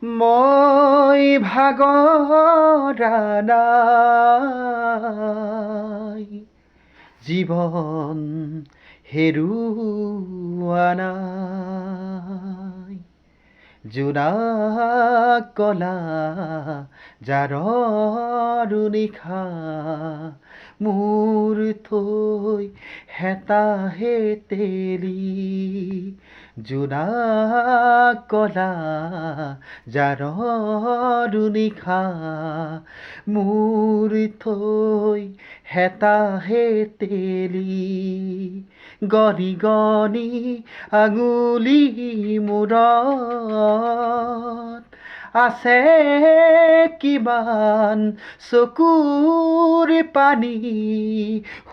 মই ভাগৰা নাই, জীৱন হেৰুৱা নাই। জোনাক কলা জাৰৰ নিশা মোৰ থৈ হেতাহে তেলি। জোনাক কলা জাৰৰ নিশা মোৰ থৈ হেতাহে তেলি। গণি গণি আঙুলি মূৰত আছে কিমান চকুৰ পানী,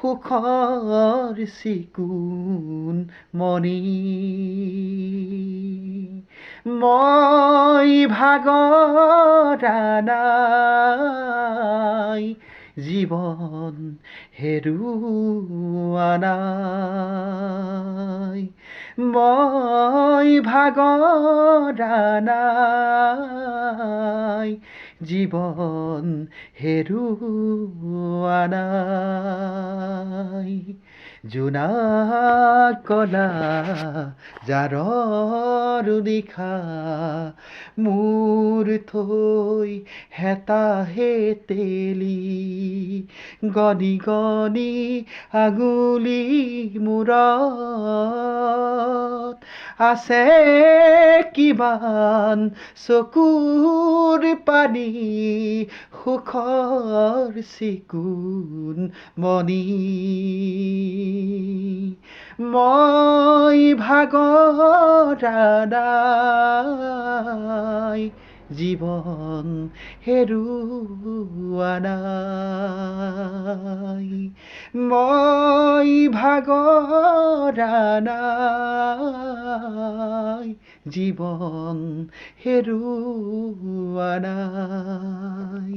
সুখৰ চিকুণ মণি। মই ভাগৰা নাই, জীৱন হেৰুৱা নাই। মই ভাগৰা নাই, জীৱন হেৰুৱা নাই। জোনাক কলা জাৰৰ নিশা মোৰ থৈ হেতাহে তেলি। গণি গণি আঙুলি মূৰত আছে কিমান চকুৰ পানী, সুখৰ চিকুণ মণি। মই ভাগৰা নাই, জীৱন হেৰুৱা নাই। মই ভাগৰা নাই, জীৱন হেৰুৱা নাই।